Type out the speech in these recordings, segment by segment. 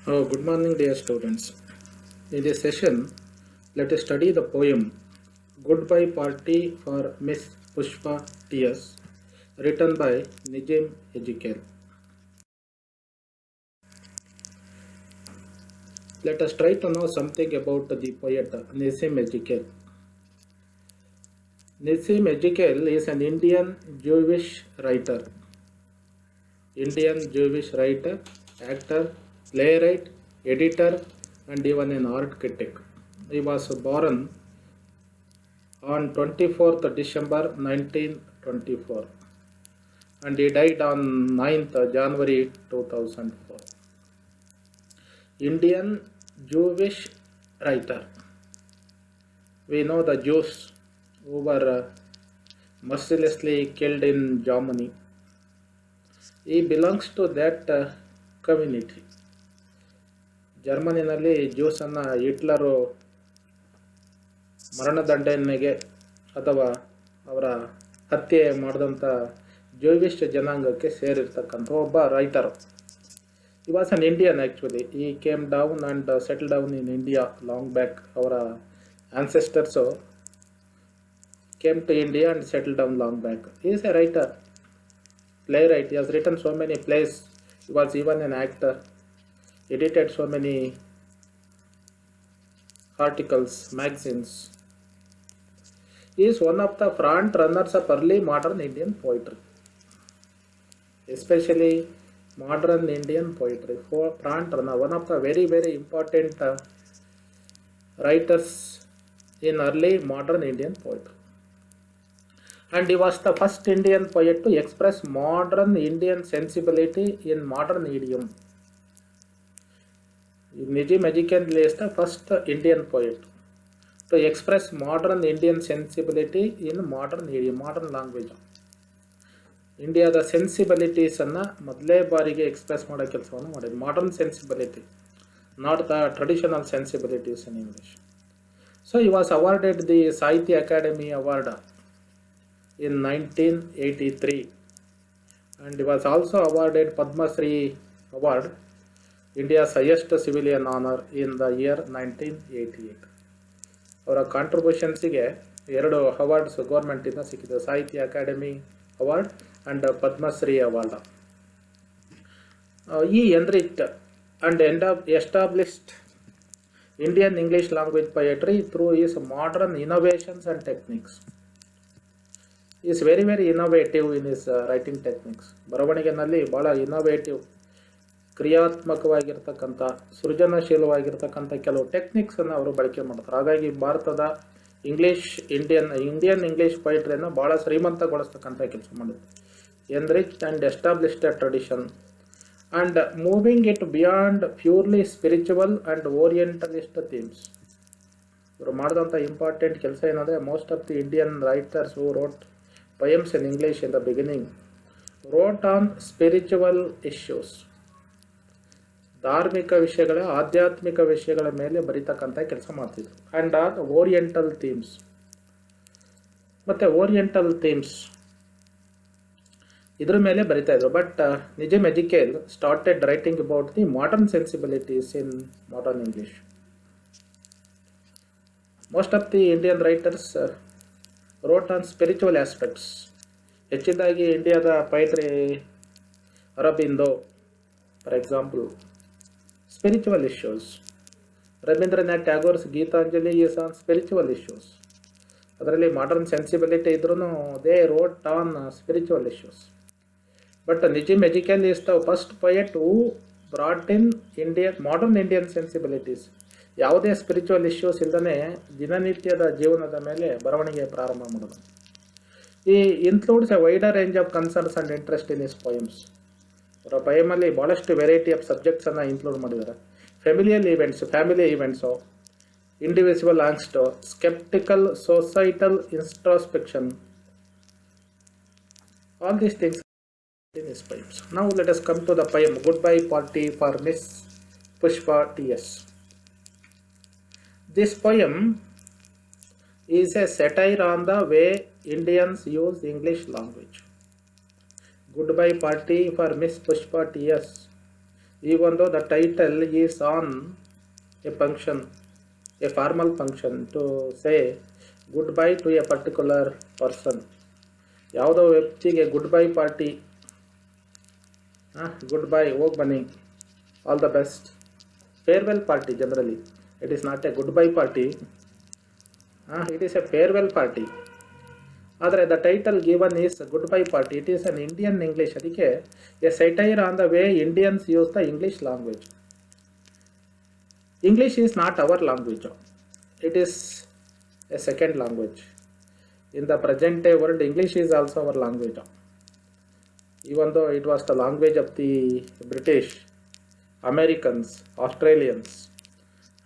Good morning, dear students. In this session, let us study the poem Goodbye Party for Miss Pushpa T.S., written by Nijim Ezekiel. Let us try to know something about the poet Nizam Ezekiel. Nizam Ezekiel is an Indian Jewish writer. Actor, playwright, editor, and even an art critic. He was born on 24th December 1924 and he died on 9th January 2004. Indian Jewish writer. We know the Jews who were mercilessly killed in Germany. He belongs to that community. ಜರ್ಮನಿನಲ್ಲಿ ಜ್ಯೂಸನ್ನು Hitler ಮರಣದಂಡನೆಗೆ ಅಥವಾ ಅವರ ಹತ್ಯೆ ಮಾಡಿದಂಥ Jewish ಜನಾಂಗಕ್ಕೆ ಸೇರಿರ್ತಕ್ಕಂಥ ಒಬ್ಬ writer. He was an Indian actually. He came down and settled down in India long back. ಅವರ ancestors came to India and settled down long back. He is a writer, playwright. He has written so many plays. He was even an actor. Edited so many articles, magazines. He is one of the front runners of early modern Indian poetry, especially modern Indian poetry. Front runner, one of the very important writers in early modern Indian poetry. And he was the first Indian poet to express modern Indian sensibility in modern idiom. Nijim Ezekiel is the first Indian poet to express modern Indian sensibility in modern idiom, modern language. ಇಂಡಿಯಾದ ಸೆನ್ಸಿಬಿಲಿಟೀಸನ್ನು ಮೊದಲೇ ಬಾರಿಗೆ express ಮಾಡೋ ಕೆಲಸವನ್ನು ಮಾಡಿದೆ. Modern sensibility, not the traditional sensibilities in English. So he was awarded the ಸಾಹಿತ್ಯ Akademi award in 1983 and he was also awarded Padma Shri Award, India's highest civilian honor, in the year 1988. ಅವರ ಕಾಂಟ್ರಿಬ್ಯೂಷನ್ಸಿಗೆ 2 awards ಗೌರ್ಮೆಂಟಿಂದ ಸಿಕ್ಕಿದೆ, Sahitya Akademi award and Padmashri award. He enriched and established Indian English language poetry through his modern innovations and techniques. He is very innovative in his writing techniques. ಬರವಣಿಗೆನಲ್ಲಿ ಭಾಳ innovative, ಕ್ರಿಯಾತ್ಮಕವಾಗಿರ್ತಕ್ಕಂಥ, ಸೃಜನಶೀಲವಾಗಿರ್ತಕ್ಕಂಥ ಕೆಲವು ಟೆಕ್ನಿಕ್ಸನ್ನು ಅವರು ಬಳಕೆ ಮಾಡ್ತಾರೆ. ಹಾಗಾಗಿ ಭಾರತದ ಇಂಡಿಯನ್ ಇಂಗ್ಲೀಷ್ ಪೊಯಿಟ್ರಿಯನ್ನು ಭಾಳ ಶ್ರೀಮಂತಗೊಳಿಸ್ತಕ್ಕಂಥ ಕೆಲಸ ಮಾಡಿದ್ರು. Enriched and established a tradition and moving it beyond purely spiritual and orientalist themes. ಇವರು ಮಾಡಿದಂಥ ಇಂಪಾರ್ಟೆಂಟ್ ಕೆಲಸ ಏನಂದರೆ, most of the Indian writers who wrote poems in English in the beginning wrote on spiritual issues, ಧಾರ್ಮಿಕ ವಿಷಯಗಳ, ಆಧ್ಯಾತ್ಮಿಕ ವಿಷಯಗಳ ಮೇಲೆ ಬರೀತಕ್ಕಂಥ ಕೆಲಸ ಮಾಡ್ತಿದ್ರು. ಆ್ಯಂಡ್ ಆನ್ ಓರಿಯೆಂಟಲ್ ಥೀಮ್ಸ್, ಮತ್ತು ಓರಿಯೆಂಟಲ್ ಥೀಮ್ಸ್ ಇದ್ರ ಮೇಲೆ ಬರಿತಾ ಇದ್ರು. But Nissim Ezekiel started writing about the modern sensibilities in modern English. Most of the Indian writers wrote on spiritual aspects. ಹೆಚ್ಚಿನದಾಗಿ ಇಂಡಿಯಾದ poetry, Aurobindo for example, spiritual issues. Rabindranath Tagore's Gitanjali is on spiritual issues. ಅದರಲ್ಲಿ modern sensibility ಇದ್ರೂ they wrote on spiritual issues. But Nissim Ezekiel is the first poet who brought in modern Indian sensibilities. ಯಾವುದೇ spiritual issues ಇಲ್ಲದೇ ದಿನನಿತ್ಯದ ಜೀವನದ ಮೇಲೆ ಬರವಣಿಗೆ ಪ್ರಾರಂಭ ಮಾಡೋದು. He includes a wider range of concerns and interest in his poems. ಅವರ ಪೊಯಮಲ್ಲಿ ಭಾಳಷ್ಟು ವೆರೈಟಿ ಆಫ್ ಸಬ್ಜೆಕ್ಟ್ಸನ್ನು ಇನ್ಕ್ಲೂಡ್ ಮಾಡಿದ್ದಾರೆ. Family events, individual angst, sceptical societal introspection, all these things in his poems. Now let us come to the poem Goodbye Party for Miss Pushpa T.S. This poem is a satire on the way Indians use English language. Goodbye Party for Miss Pushpa T.S. even though the title is on a function, a formal function to say goodbye to a particular person. ಯಾವುದೋ ವ್ಯಕ್ತಿಗೆ goodbye party, goodbye ಹೋಗಿ ಬನ್ನಿ, all the best, farewell party. Generally it is not a goodbye party, it is a farewell party. ಆದರೆ the title given is goodbye party. It is an Indian English. ಅದಕ್ಕೆ a satire on the way Indians use the English language. English is not our language, it is a second language. In the present day world, English is also our language. Even though it was the language of the British, Americans, Australians,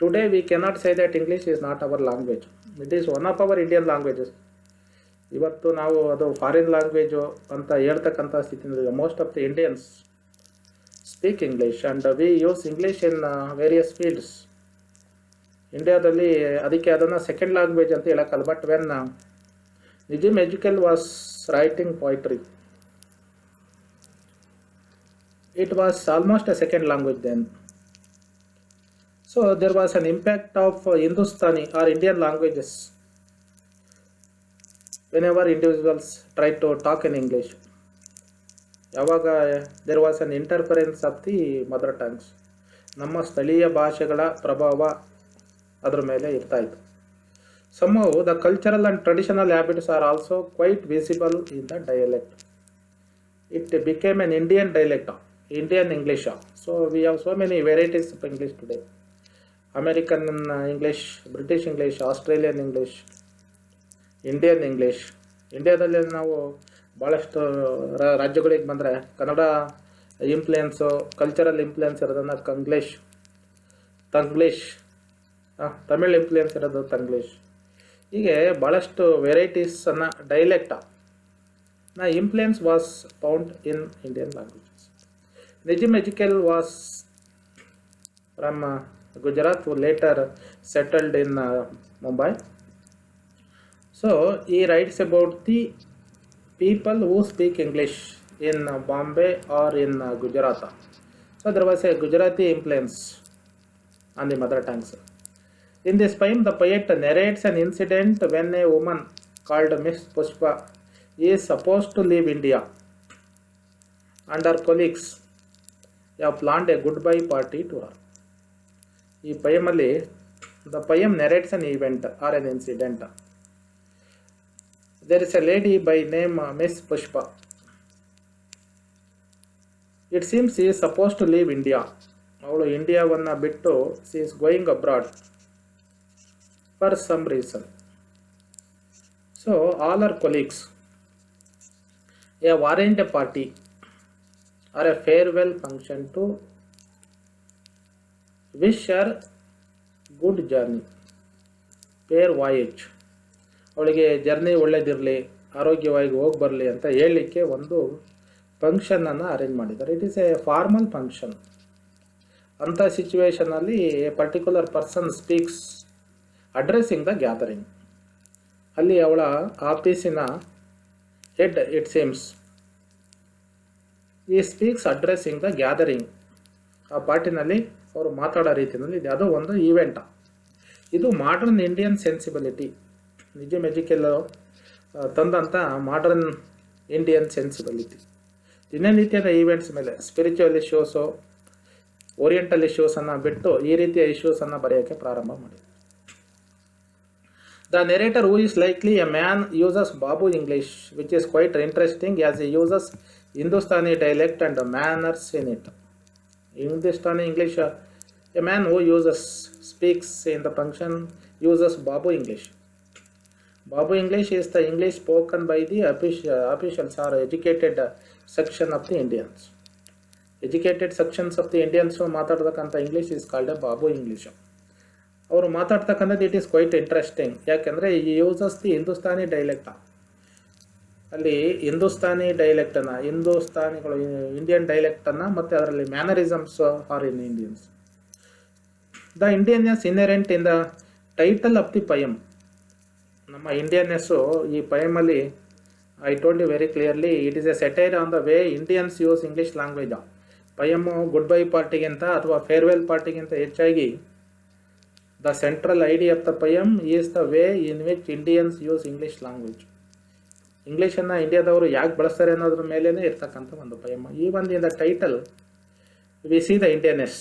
today we cannot say that English is not our language. It is one of our Indian languages. ಇವತ್ತು ನಾವು ಅದು foreign language ಅಂತ ಹೇಳ್ತಕ್ಕಂಥ ಸ್ಥಿತಿಯಲ್ಲಿ most of the Indians speak English and we use English in various fields. ಇಂಡಿಯಾದಲ್ಲಿ ಅದಕ್ಕೆ ಅದನ್ನು second language ಅಂತ ಹೇಳೋಕ್ಕಲ್ಲ. But when Nijim Ezekiel was writing poetry, it was almost a second language then. So there was an impact of Hindustani or Indian languages whenever individuals tried to talk in English. Yavaga there was an interference of the mother tongues. ನಮ್ಮ ಸ್ಥಳೀಯ ಭಾಷೆಗಳ ಪ್ರಭಾವ ಅದರ ಮೇಲೆ ಇರ್ತಾ ಇತ್ತು. Somehow the cultural and traditional habits are also quite visible in the dialect. It became an Indian dialect, Indian English. So we have so many varieties of English today. American English, British English, Australian English, Indian English. ಇಂಡಿಯಾದಲ್ಲಿ ನಾವು ಭಾಳಷ್ಟು ರಾಜ್ಯಗಳಿಗೆ ಬಂದರೆ Kannada influence, cultural influence ಇರೋದನ್ನು ತಂಗ್ಲೀಷ್, Tamil influence ಇರೋದು Tanglish. ಹೀಗೆ ಭಾಳಷ್ಟು ವೆರೈಟೀಸನ್ನು dialect influence was found in Indian languages. Nissim Ezekiel was from Gujarat who later settled in Mumbai. So he writes about the people who speak English in Bombay or in Gujarat. So there was a Gujarati influence on the mother tongues. In this poem, the poet narrates an incident when a woman called Miss Pushpa is supposed to leave India and her colleagues have planned a goodbye party to her. ಈ ಪಯಮಲ್ಲಿ the poem narrates an event or an incident. There is a lady by name Miss Pushpa. It seems she is supposed to leave India. ಅವಳು ಇಂಡಿಯಾವನ್ನು ಬಿಟ್ಟು she is going abroad for some reason. So all her colleagues have arranged a party or a farewell function to wish her good journey, fair voyage. ಅವಳಿಗೆ journey ಒಳ್ಳೇದಿರಲಿ, ಆರೋಗ್ಯವಾಗಿ ಹೋಗಿ ಬರಲಿ ಅಂತ ಹೇಳಲಿಕ್ಕೆ ಒಂದು ಫಂಕ್ಷನನ್ನು ಅರೇಂಜ್ ಮಾಡಿದ್ದಾರೆ. It is a formal function. ಅಂಥ ಸಿಚುವೇಷನಲ್ಲಿ a particular person speaks addressing the gathering. ಅಲ್ಲಿ ಅವಳ ಆಫೀಸಿನ head it seems he speaks addressing the gathering. ಆ ಪಾರ್ಟಿನಲ್ಲಿ ಅವರು ಮಾತಾಡೋ ರೀತಿಯಲ್ಲಿ ಇದು ಯಾವುದೋ ಒಂದು ಈವೆಂಟ. ಇದು modern Indian sensibility. Nissim Ezekiel ತಂದಂಥ ಮಾಡರ್ನ್ ಇಂಡಿಯನ್ ಸೆನ್ಸಿಬಿಲಿಟಿ. ದಿನನಿತ್ಯದ ಈವೆಂಟ್ಸ್ ಮೇಲೆ ಸ್ಪಿರಿಚುವಲ್ ಇಶ್ಯೂಸು, ಓರಿಯೆಂಟಲ್ ಇಶ್ಯೂಸನ್ನು ಬಿಟ್ಟು ಈ ರೀತಿಯ ಇಶ್ಯೂಸನ್ನು ಬರೆಯೋಕ್ಕೆ ಪ್ರಾರಂಭ ಮಾಡಿದೆ. The narrator, who is likely a man, uses Babu English, which is quite interesting as he uses Hindustani dialect and manners in it. Hindustani English, a man who speaks in the function uses Babu English. Babu English is the English spoken by the officials or educated section of the Indians. Educated sections of the Indians ಮಾತಾಡ್ತಕ್ಕಂಥ English is called a Babu English. ಅವರು ಮಾತಾಡ್ತಕ್ಕಂಥದ್ದು it is quite interesting. ಯಾಕೆಂದರೆ ಈ uses the Hindustani ಡೈಲೆಕ್ಟ. ಅಲ್ಲಿ Hindustani ಡೈಲೆಕ್ಟನ್ನು, ಹಿಂದೂಸ್ತಾನಿಗಳು Indian ಡೈಲೆಕ್ಟನ್ನು ಮತ್ತು ಅದರಲ್ಲಿ mannerisms are in Indians. The Indianness inherent in the title of the poem. ನಮ್ಮ ಇಂಡಿಯನ್ನೆಸ್ಸು ಈ ಪಯಮಲ್ಲಿ I told you very clearly, it is a satire on the way Indians use English language. Poem goodbye ಪಾರ್ಟಿಗಿಂತ ಅಥವಾ farewell ಪಾರ್ಟಿಗಿಂತ ಹೆಚ್ಚಾಗಿ the central idea of the poem is the way in which Indians use English language. ಇಂಗ್ಲೀಷನ್ನು ಇಂಡಿಯಾದವರು ಯಾಕೆ ಬಳಸ್ತಾರೆ ಅನ್ನೋದ್ರ ಮೇಲೇ ಇರ್ತಕ್ಕಂಥ ಒಂದು poem. Even in the title we see the Indianness.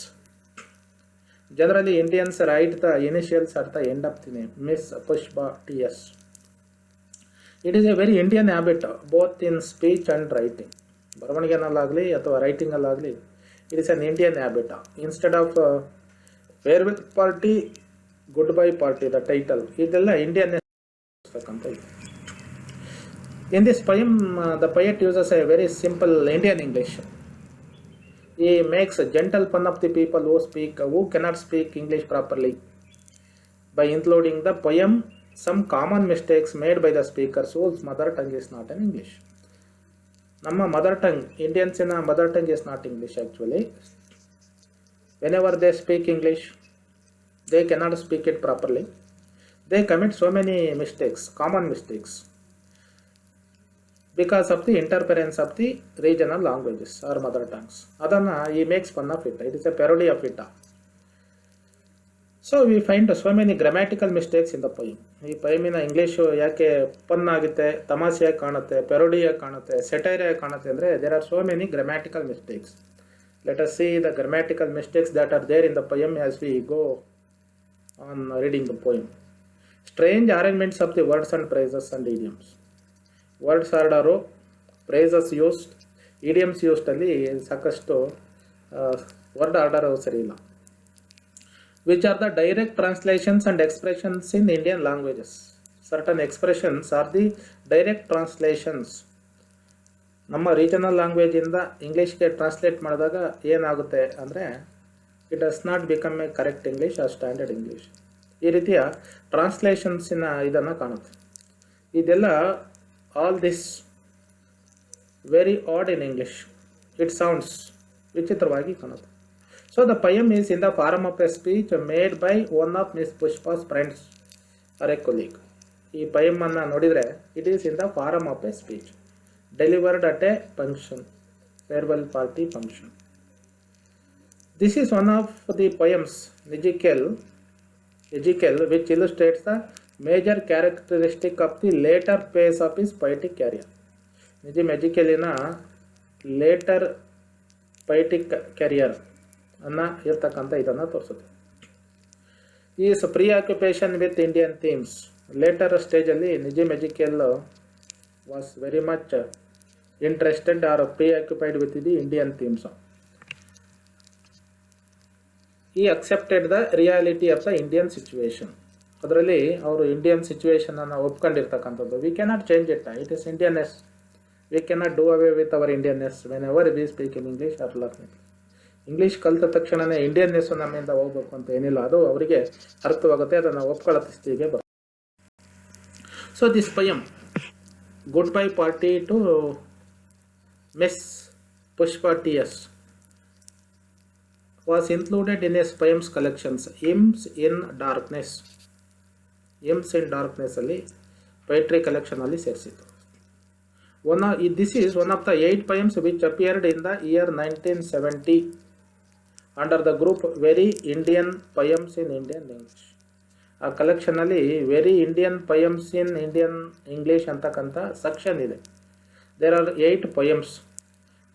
Generally Indians write the initials at the end of the name, Miss Pushpa TS. It is a very Indian habit both in speech and writing. ಬರವಣಿಗೆನಲ್ಲಾಗಲಿ ಅಥವಾ ರೈಟಿಂಗಲ್ಲಾಗಲಿ it is an Indian habit. Instead of farewell party, goodbye party, the title ಇದೆಲ್ಲ Indian ಇರ್ತಕ್ಕಂಥ ಇದು. In this poem, the poet uses a very simple Indian English. He makes a gentle fun of the people who cannot speak English properly by including the poem some common mistakes made by the speakers whose mother tongue is not in English. Namma mother tongue, Indians in mother tongue is not English actually. Whenever they speak English, they cannot speak it properly. They commit so many mistakes, common mistakes, because of the interference of the regional languages or mother tongues. Adana he makes fun of it. It is a parody of it. So we find so many grammatical mistakes in the poem. ಈ ಪಯಮಿನ English ಯಾಕೆ ಪನ್ ಆಗುತ್ತೆ, ತಮಾಷೆಯಾಗಿ ಕಾಣುತ್ತೆ, ಪೆರೋಡಿಯಾಗಿ ಕಾಣುತ್ತೆ, ಸೆಟೈರಿಯಾಗಿ ಕಾಣುತ್ತೆ ಅಂದರೆ there are so many grammatical mistakes. Let us see the grammatical mistakes that are there in the poem as we go on reading the poem. Strange arrangements of the words and phrases and idioms. Words order, phrases used, idioms ಯೂಸ್ಡಲ್ಲಿ ಸಾಕಷ್ಟು word order ಸರಿ ಇಲ್ಲ. Which are the direct translations and expressions in Indian languages. Certain expressions are the direct translations. ನಮ್ಮ regional ಲ್ಯಾಂಗ್ವೇಜಿಂದ ಇಂಗ್ಲೀಷ್ಗೆ translate ಮಾಡಿದಾಗ ಏನಾಗುತ್ತೆ ಅಂದರೆ it does not become a correct English or standard English. ಈ ರೀತಿಯ ಟ್ರಾನ್ಸ್ಲೇಷನ್ಸಿನ ಇದನ್ನು ಕಾಣುತ್ತೆ. ಇದೆಲ್ಲ all this very odd in English. It sounds ವಿಚಿತ್ರವಾಗಿ ಕಾಣುತ್ತೆ. So the poem is in the form of a speech made by one of Miss Pushpa's friends or a colleague. ಈ ಪಯಮನ್ನು ನೋಡಿದರೆ it is in the form of a speech delivered at a function, farewell party function. This is one of the poems, Ezekiel, which illustrates the major characteristic of the later phase of his poetic career. Nissim ಎಜಿಕೇಲಿನ later poetic career ಅನ್ನು ಇರ್ತಕ್ಕಂಥ ಇದನ್ನು ತೋರಿಸುತ್ತೆ. His preoccupation with Indian themes. Later ಸ್ಟೇಜಲ್ಲಿ Nissim Ezekiel was very much interested or preoccupied with the Indian themes. He accepted the reality of the Indian situation. ಅದರಲ್ಲಿ ಅವರು Indian ಸಿಚುವೇಶನನ್ನು ಒಪ್ಕೊಂಡಿರ್ತಕ್ಕಂಥದ್ದು. We cannot change it. It is Indianness. We cannot do away with our Indianness whenever we speak in English or learning. English ಕಲಿತ ತಕ್ಷಣವೇ ಇಂಡಿಯನ್ನೆಸ್ಸು ನಮ್ಮಿಂದ ಹೋಗ್ಬೇಕು ಅಂತ ಏನಿಲ್ಲ. ಅದು ಅವರಿಗೆ ಅರ್ಥವಾಗುತ್ತೆ. ಅದನ್ನು ಒಪ್ಕೊಳ್ಳೋ ಸ್ಥಿತಿಗೆ ಬರುತ್ತೆ. So this poem goodbye party to miss Pushpa T S. was included in his poems collections Hymns in Darkness. Hymns in Darkness ಅಲ್ಲಿ poetry collection ಅಲ್ಲಿ ಸೇರಿಸಿತು. This is one of the 8 poems which appeared in the year 1970 under the group Very Indian Poems in Indian English. ಆ collection ಅಲ್ಲಿ very Indian poems in Indian English ಅಂತಕ್ಕಂಥ section ಇದೆ. There are 8 poems.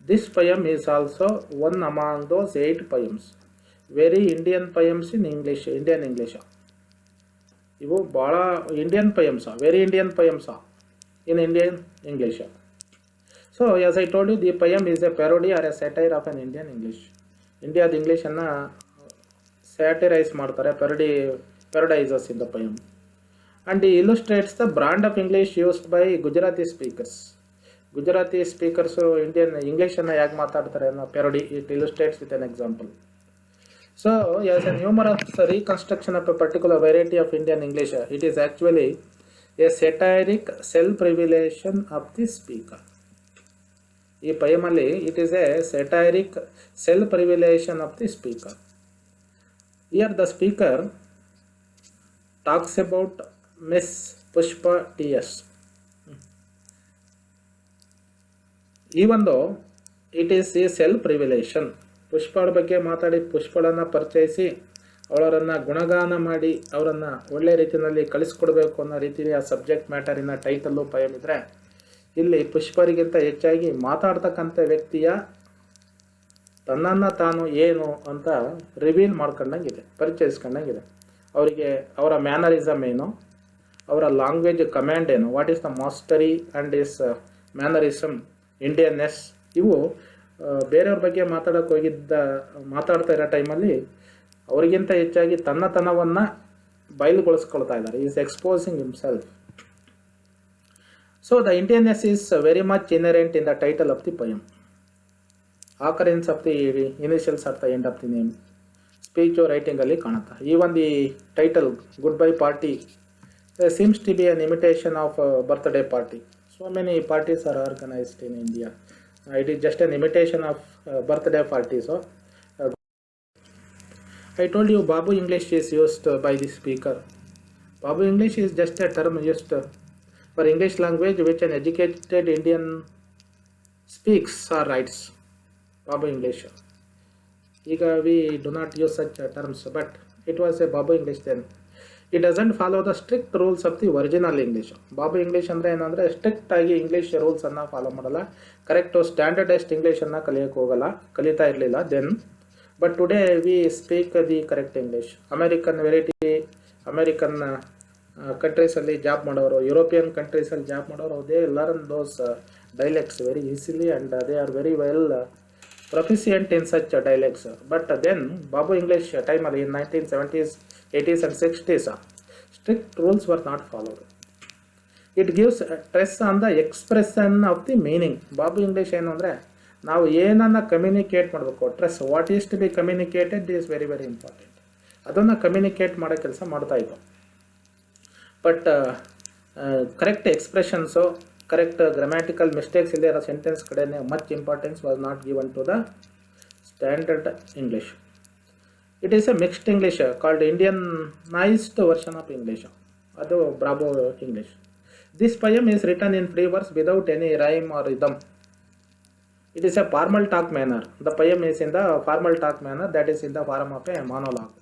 This poem is also one among those 8 poems. Very Indian poems in English, Indian English. ಇವು ಭಾಳ Indian poems, very Indian poems in Indian English. So as I told you, the poem is a parody or a satire of an Indian English. ಇಂಡಿಯಾದ ಇಂಗ್ಲೀಷನ್ನು satirize ಮಾಡ್ತಾರೆ, parodies in the poem. And he illustrates the brand of English used by Gujarati speakers. Gujarati speakers Indian ಇಂಗ್ಲೀಷನ್ನು ಯಾಕೆ ಮಾತಾಡ್ತಾರೆ ಅನ್ನೋ parody it illustrates with an example. So, as a numerous reconstruction of a particular variety of Indian English, it is actually a satiric self-revelation of the speaker. ಈ ಪಯಮಲ್ಲಿ it is a satiric self-revelation of the speaker. Here the speaker talks about Miss Pushpa T.S. Even though it is a self-revelation, ಪುಷ್ಪಳ ಬಗ್ಗೆ ಮಾತಾಡಿ ಪುಷ್ಪಳನ್ನು ಪರಿಚಯಿಸಿ ಅವಳನ್ನು ಗುಣಗಾನ ಮಾಡಿ ಅವರನ್ನು ಒಳ್ಳೆ ರೀತಿಯಲ್ಲಿ ಕಳಿಸ್ಕೊಡ್ಬೇಕು ಅನ್ನೋ ರೀತಿಯ ಸಬ್ಜೆಕ್ಟ್ ಮ್ಯಾಟರಿನ ಟೈಟಲ್ಲು ಪಯಮ್ ಇದ್ದರೆ, ಇಲ್ಲಿ ಪುಷ್ಪರಿಗಿಂತ ಹೆಚ್ಚಾಗಿ ಮಾತಾಡ್ತಕ್ಕಂಥ ವ್ಯಕ್ತಿಯ ತನ್ನನ್ನು ತಾನು ಏನು ಅಂತ ರಿವೀಲ್ ಮಾಡ್ಕೊಂಡಂಗಿದೆ, ಪರಿಚಯಿಸ್ಕೊಂಡಂಗಿದೆ. ಅವರಿಗೆ ಅವರ ಮ್ಯಾನರಿಸಮ್ ಏನು, ಅವರ ಲ್ಯಾಂಗ್ವೇಜ್ ಕಮ್ಯಾಂಡ್ ಏನು, what is the mastery and his mannerism, Indianness, ಇವು ಬೇರೆಯವ್ರ ಬಗ್ಗೆ ಮಾತಾಡ್ತಾ ಇರೋ ಟೈಮಲ್ಲಿ ಅವರಿಗಿಂತ ಹೆಚ್ಚಾಗಿ ತನ್ನತನವನ್ನು ಬಯಲುಗೊಳಿಸ್ಕೊಳ್ತಾ ಇದ್ದಾರೆ. Is exposing himself. So the Indianness is very much inherent in the title of the poem. Occurrence of the initials at the end of the name speech ರೈಟಿಂಗಲ್ಲಿ ಕಾಣುತ್ತೆ. Even the title goodbye party seems to be an imitation of a birthday party. So many parties are organized in India. It is just an imitation of birthday party. So I told you Babu English is used by the speaker. Babu English is just a term used for English language which an educated Indian speaks or writes. Babu English. We do not use such terms, but it was a Babu English then. It doesn't follow the strict rules of the original English. Babu English ಅಂದರೆ ಏನಂದರೆ strict ಆಗಿ English ರೂಲ್ಸನ್ನು follow ಮಾಡಲ್ಲ, correct standardized ಇಂಗ್ಲೀಷನ್ನು ಕಲಿಯೋಕ್ಕೆ ಹೋಗಲ್ಲ, ಕಲಿತಾ ಇರಲಿಲ್ಲ then. But today we speak the correct English. American ಕಂಟ್ರೀಸಲ್ಲಿ ಜಾಬ್ ಮಾಡೋರು, ಯುರೋಪಿಯನ್ ಕಂಟ್ರೀಸಲ್ಲಿ ಜಾಬ್ ಮಾಡೋರು, they learn those dialects very easily and they are very well proficient in such dialects. But then Babu English timely in 1970s, 80s and 60s, strict rules were not followed. It gives stress on the expression of the meaning. Babu English ಏನು ಅಂದರೆ ನಾವು ಏನನ್ನು communicate ಮಾಡಬೇಕು, stress what is to be communicated is very very important. ಅದನ್ನು communicate ಮಾಡೋ ಕೆಲಸ ಮಾಡ್ತಾಯಿತ್ತು. But correct expressions, correct grammatical mistakes ಇಲ್ಲದೆ ಇರೋ ಸೆಂಟೆನ್ಸ್ ಕಡೆನೇ much importance was not given to the standard English. It is a mixed English called Indianised version of English. ಅದು ಬ್ರಾಬೋ English. This poem is written in free verse without any rhyme or rhythm. It is a formal talk manner. The poem is in the formal talk manner, that is in the form of a monologue.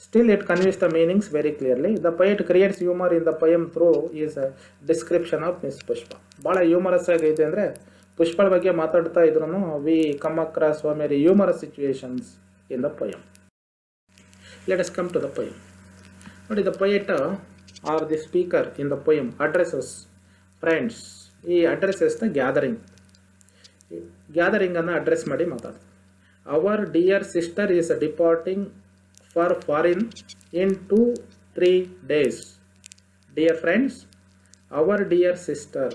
Still it conveys the meanings very clearly. The poet creates humor in the poem through his description of Miss Pushpa. ಭಾಳ humorous ಆಗೈತೆ ಅಂದರೆ ಪುಷ್ಪಳ ಬಗ್ಗೆ ಮಾತಾಡ್ತಾ ಇದ್ರು we come across so many humorous situations in the poem. Let us come to the poem. ನೋಡಿ, the poet or the speaker in the poem addresses friends. He addresses the ಗ್ಯಾದರಿಂಗನ್ನು address ಮಾಡಿ ಮಾತಾಡ್ತಾರೆ. Our dear sister is departing for foreign in 2-3 days. Dear friends, our dear sister,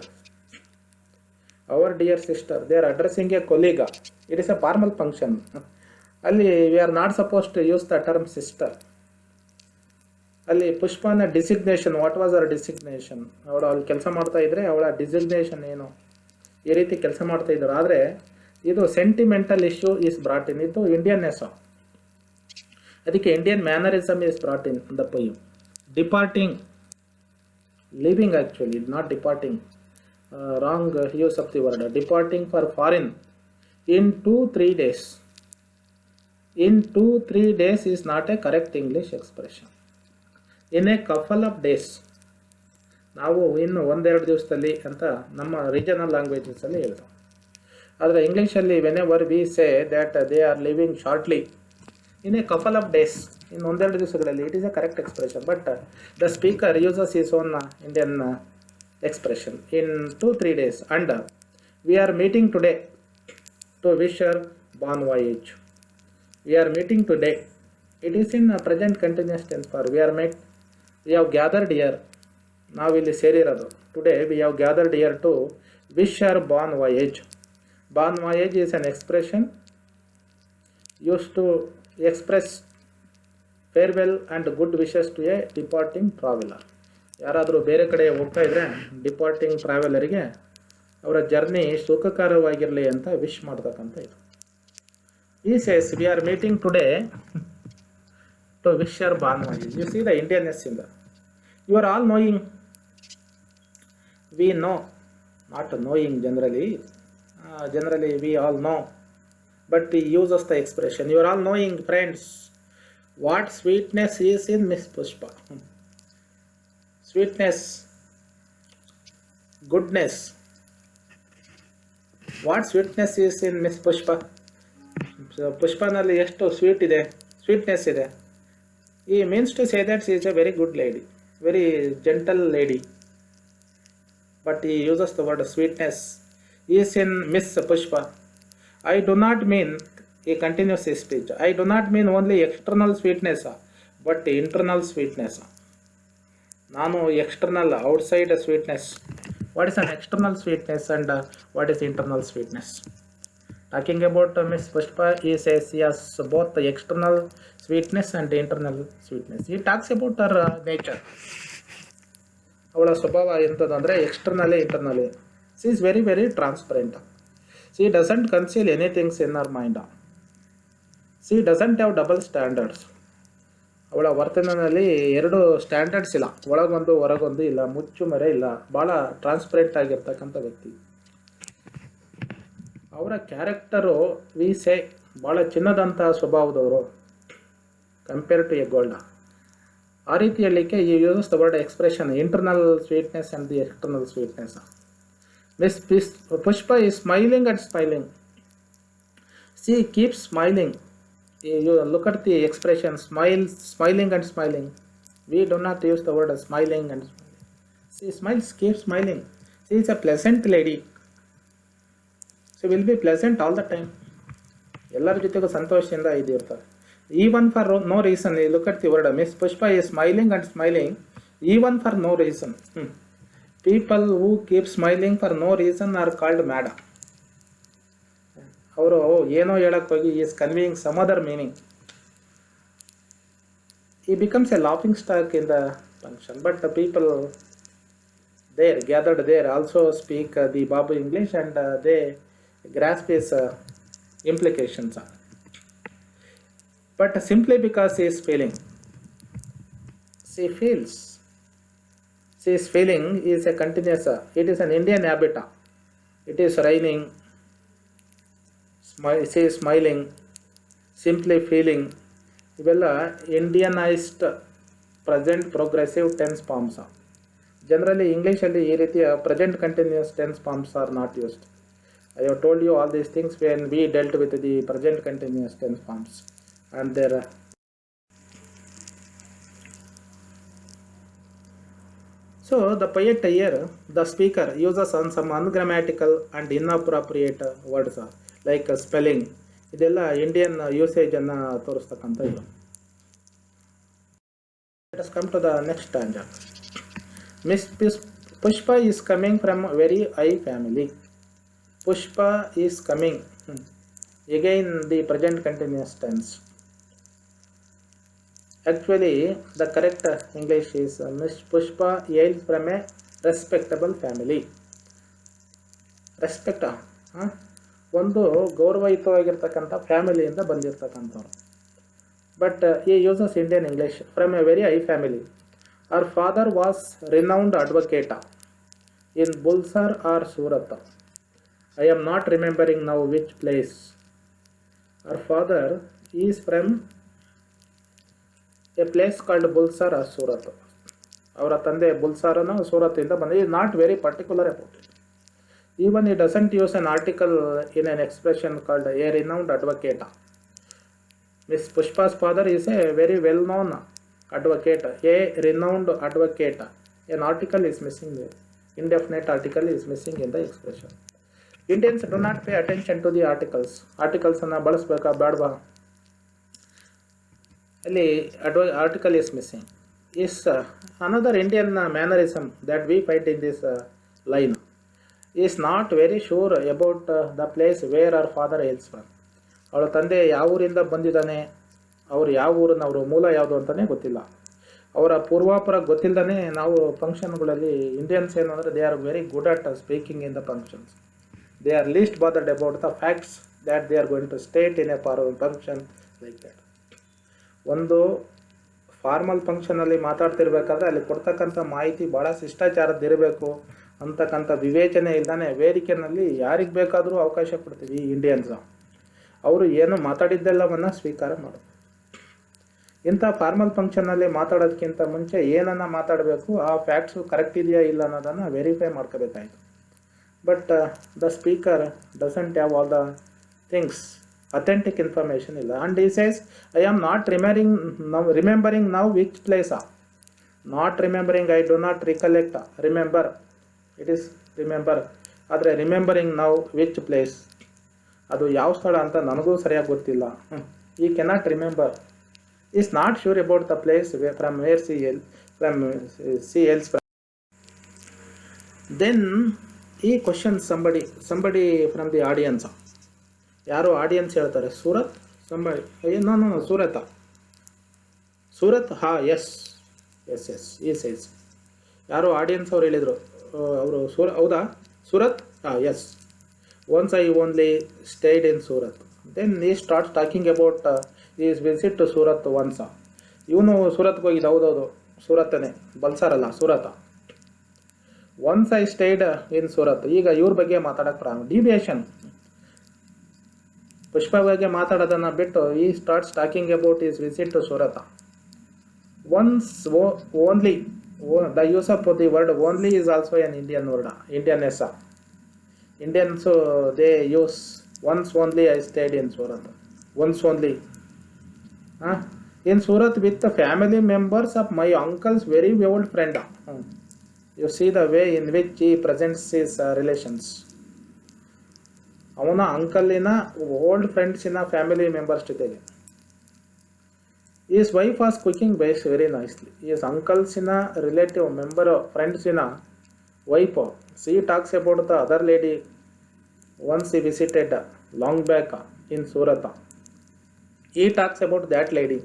they are addressing a colleague. It is a formal function. ಅಲ್ಲಿ we are not supposed to use the term sister. ಅಲ್ಲಿ ಪುಷ್ಪನ designation, what was our designation, ಅವಳು ಅಲ್ಲಿ ಕೆಲಸ ಮಾಡ್ತಾ ಇದ್ರೆ ಅವಳ designation ಏನು, ಈ ರೀತಿ ಕೆಲಸ ಮಾಡ್ತಾ ಇದ್ರು. ಆದರೆ ಇದು sentimental issue is brought in. ಇದು ಇಂಡಿಯನ್ನೆಸ್, ಅದಕ್ಕೆ Indian mannerism is brought in the poem. Departing, leaving actually, not departing, wrong use of the word. Departing for foreign in 2-3 days. In 2-3 days is not a correct English expression. In a couple of days, ನಾವು ಇನ್ನು 1-2 ದಿವಸದಲ್ಲಿ ಅಂತ ನಮ್ಮ regional ಲ್ಯಾಂಗ್ವೇಜಸಲ್ಲಿ ಹೇಳ್ತಾವೆ. ಆದರೆ ಇಂಗ್ಲೀಷಲ್ಲಿ whenever we say that they are living shortly in a couple of days, in 1-2 ದಿವಸಗಳಲ್ಲಿ, it is a correct expression. But the speaker uses his own Indian expression in 2-3 days. And we are meeting today to wish her bon voyage. We are meeting today. It is in present continuous tense for we are met. We have gathered here. ನಾವಿಲ್ಲಿ ಸೇರಿರೋದು. Today we have gathered here to wish her bon voyage. Bon voyage is an expression used to express farewell and good wishes to a departing traveler. ಯಾರಾದರೂ ಬೇರೆ ಕಡೆ ಹೋಗ್ತಾ ಇದ್ರೆ departing ಟ್ರಾವೆಲರಿಗೆ ಅವರ journey ಸುಖಕರವಾಗಿರಲಿ ಅಂತ wish ಮಾಡ್ತಕ್ಕಂಥ ಇದು. He says we are meeting today to wish your bon voyage. You see the Indianness in the you are all knowing, we know, not knowing. Generally we all know but he uses the expression. You are all knowing, friends, what sweetness is in Miss Pushpa. Sweetness, goodness. What sweetness is in Miss Pushpa? ಪುಷ್ಪನಲ್ಲಿ ಎಷ್ಟು sweet ಇದೆ, sweetness ಇದೆ. He means to say that she is a very good lady, very gentle lady. But he uses the word sweetness is in Miss Pushpa. I do not mean, he continues his speech, I do not mean only external sweetness, but internal sweetness. ನಾನು external, outside sweetness. What is an external sweetness and what is internal sweetness? Talking about Miss Pushpa, he says he has both the external sweetness and internal sweetness. He talks about her nature. ಅವಳ ಸ್ವಭಾವ ಎಂಥದಂದರೆ externally internally she is very very transparent. She doesn't conceal anythings in our mind. She doesn't have double standards. ಅವಳ ವರ್ತನೆಯಲ್ಲಿ ಎರಡು standards ಇಲ್ಲ, ಒಳಗೊಂದು ಹೊರಗೊಂದು ಇಲ್ಲ, ಮುಚ್ಚು ಮರೆ ಇಲ್ಲ, ಭಾಳ ಟ್ರಾನ್ಸ್ಪರೆಂಟ್ ಆಗಿರ್ತಕ್ಕಂಥ ವ್ಯಕ್ತಿ. ಅವರ ಕ್ಯಾರೆಕ್ಟರು ವಿ ಸೇ ಭಾಳ ಚಿನ್ನದಂಥ ಸ್ವಭಾವದವರು ಕಂಪೇರ್ ಟು ಎ ಗೋಲ್ಡ್. ಆ ರೀತಿ ಹೇಳಲಿಕ್ಕೆ ಈ uses the word expression internal sweetness and the external sweetness. Miss Pushpa is smiling and smiling. C keep smiling. You look at the expression smiling and smiling. We do not use the word smiling and smiling. She smiles, keeps smiling. She is a pleasant lady. She will be pleasant all the time. ಎಲ್ಲರ ಜೊತೆಗೂ ಸಂತೋಷದಿಂದ ಇದಿರ್ತಾರೆ. Even for no reason. You look at the word Miss Pushpa is smiling and smiling even for no reason. People who keep smiling for no reason are called mad. ಅವರು ಏನೋ ಹೇಳಕ್ಕೆ ಹೋಗಿ is conveying some other meaning. He becomes a laughing stock in the function. But people there gathered there also speak the Babu English and they grasp his implications. But simply because she is feeling, she feels. She is feeling is a continuous, it is an Indian habit. It is raining, she is smiling, simply feeling. ಇವೆಲ್ಲ Indianised present progressive tense forms. Generally ಇಂಗ್ಲೀಷಲ್ಲಿ ಈ ರೀತಿಯ present continuous tense forms are not used. I have told you all these things when we dealt with the present continuous tense forms and their so the poet here, the speaker uses on some ungrammatical and inappropriate words like spelling. ಇದೆಲ್ಲ Indian usage ಅನ್ನು ತೋರಿಸ್ತಕ್ಕಂಥ ಇದು. Let us come to the next stanza. Miss Pushpa is coming from a very high family. Pushpa is coming. Again the present continuous tense. Actually the correct English is Miss Pushpa hails from a respectable family. Respect ಒಂದು ಗೌರವಯುತವಾಗಿರ್ತಕ್ಕಂಥ ಫ್ಯಾಮಿಲಿಯಿಂದ ಬಂದಿರತಕ್ಕಂಥವ್ರು. But he uses Indian English from a very high family. Her father was renowned advocate in Bulsar or Surat. I am not remembering now which place. Her father is from a place called Bulsar or Surat. ಅವರ ತಂದೆ ಬುಲ್ಸಾರನ ಸೂರತ್ ಇಂದ ಬಂದ. is not very particular about it. Even he doesn't use an article in an expression called a renowned advocate. Miss Pushpa's father is a very well known advocate, a renowned advocate. An article is missing there. Indefinite article is missing in the expression. Indians do not pay attention to the articles. Articles ಅನ್ನು ಬಳಸಬೇಕಾ ಬೇಡವಾ? ಅಲ್ಲಿ article is missing. Is another Indian mannerism that we find in this line. Is not very sure about the place where her father hails from. ಅವಳ ತಂದೆ ಯಾವ ಊರಿಂದ ಬಂದಿದ್ದಾನೆ, ಅವ್ರು ಯಾವ ಊರನ್ನ, ಮೂಲ ಯಾವುದು ಅಂತಲೇ ಗೊತ್ತಿಲ್ಲ. ಅವರ ಪೂರ್ವಾಪರ ಗೊತ್ತಿಲ್ಲದೇ ನಾವು ಫಂಕ್ಷನ್ಗಳಲ್ಲಿ ಇಂಡಿಯನ್ಸ್ ಏನಂದರೆ they are very good at speaking in the functions. They are least bothered about the facts that they are going to state in a function like that. ಒಂದು ಫಾರ್ಮಲ್ ಫಂಕ್ಷನಲ್ಲಿ ಮಾತಾಡ್ತಿರ್ಬೇಕಾದ್ರೆ ಅಲ್ಲಿ ಕೊಡ್ತಕ್ಕಂಥ ಮಾಹಿತಿ ಭಾಳ ಶಿಷ್ಟಾಚಾರದ್ದಿರಬೇಕು ಅಂತಕ್ಕಂಥ ವಿವೇಚನೆ ಇಲ್ಲದೇ ವೇದಿಕೆಯಲ್ಲಿ ಯಾರಿಗೆ ಬೇಕಾದರೂ ಅವಕಾಶ ಕೊಡ್ತೀವಿ ಇಂಡಿಯನ್ಸ್. ಅವರು ಏನು ಮಾತಾಡಿದ್ದೆಲ್ಲವನ್ನು ಸ್ವೀಕಾರ ಮಾಡೋದು. ಇಂಥ ಫಾರ್ಮಲ್ ಫಂಕ್ಷನಲ್ಲಿ ಮಾತಾಡೋದಕ್ಕಿಂತ ಮುಂಚೆ ಏನನ್ನ ಮಾತಾಡಬೇಕು, ಆ ಫ್ಯಾಕ್ಟ್ಸು ಕರೆಕ್ಟ್ ಇದೆಯಾ ಇಲ್ಲ ಅನ್ನೋದನ್ನು ವೆರಿಫೈ ಮಾಡ್ಕೋಬೇಕಾಯ್ತು. But the speaker doesn't have all the things, authentic information ಇಲ್ಲ. And he says I am not remembering now which place. Not remembering, I do not recollect. Remember, it is remember. ಆದರೆ remembering now which place, ಅದು ಯಾವ ಸ್ಥಳ ಅಂತ ನನಗೂ ಸರಿಯಾಗಿ ಗೊತ್ತಿಲ್ಲ. He cannot remember, is not sure about the place from where she hails. Then he question somebody from the audience. ಯಾರೋ audience ಹೇಳ್ತಾರೆ ಸೂರತ್, ನಾನು ಸೂರತ್ ಹಾ ಎಸ್ ಈ ಸೈಜ್. ಯಾರೋ ಆಡಿಯನ್ಸ್ ಅವ್ರು ಹೇಳಿದರು, ಅವರು ಹೌದಾ Surat, yes, once I only stayed in Surat. Then he starts talking about is visit to Surat once. ಇವನು ಸೂರತ್ಗೆ ಹೋಗಿದ್ದು, ಹೌದೌದು ಸೂರತ್ತನೇ, ಬಲ್ಸಾರಲ್ಲ Surat. Once I stayed in Surat. ಈಗ ಇವ್ರ ಬಗ್ಗೆ ಮಾತಾಡೋಕೆ ಡಿವಿಯೇಷನ್. ಪುಷ್ಪ ಬಗ್ಗೆ ಮಾತಾಡೋದನ್ನು ಬಿಟ್ಟು ಈ starts talking about is visit to Surat. Once only, the use of the word only is also an Indian word, Indians. Indians they use once only I stayed in Surat, once only in Surat with the family members of my uncle's very old friend. You see the way in which he presents his relations. ಅವನ ಅಂಕಲಿನ old ಫ್ರೆಂಡ್ಸಿನ family members ಜೊತೆಗೆ. His wife was cooking very nicely. His ಅಂಕಲ್ಸಿನ relative member ಫ್ರೆಂಡ್ಸಿನ wife, she talks about the other lady once he visited long back in Surat. He talks about that lady.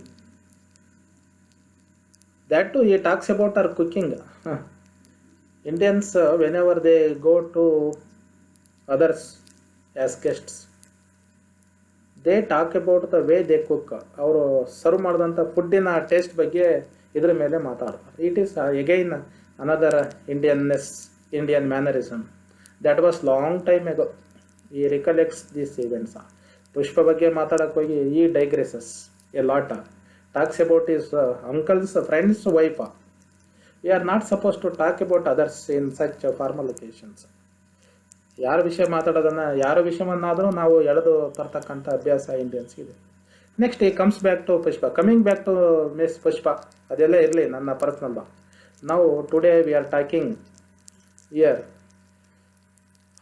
That too, he talks about her cooking. Indians, whenever they go to others as guests, they talk about the way they cook. ಅವರು serve ಮಾಡಿದಂಥ ಫುಡ್ಡಿನ taste ಬಗ್ಗೆ ಇದ್ರ ಮೇಲೆ ಮಾತಾಡ್ತಾರೆ. It is again another Indian mannerism that was long time ago. He recollects this events. Pushpa ಬಗ್ಗೆ ಮಾತಾಡೋಕೆ ಹೋಗಿ he digresses a lot. talks about his uncle's friend's wife. We are not supposed to talk about others in such formal occasions. ಯಾರ ವಿಷಯ ಮಾತಾಡೋದನ್ನು, ಯಾರ ವಿಷಯವನ್ನಾದರೂ ನಾವು ಎಳೆದು ತರ್ತಕ್ಕಂಥ ಅಭ್ಯಾಸ ಇಂಡಿಯನ್ಸ್ಗಿದೆ. Next he comes back to Pushpa. Coming back to Miss Pushpa, ಅದೆಲ್ಲ ಇರಲಿ ನನ್ನ ಪರ್ಸ್ನಲ್. ನಾವು today we are talking here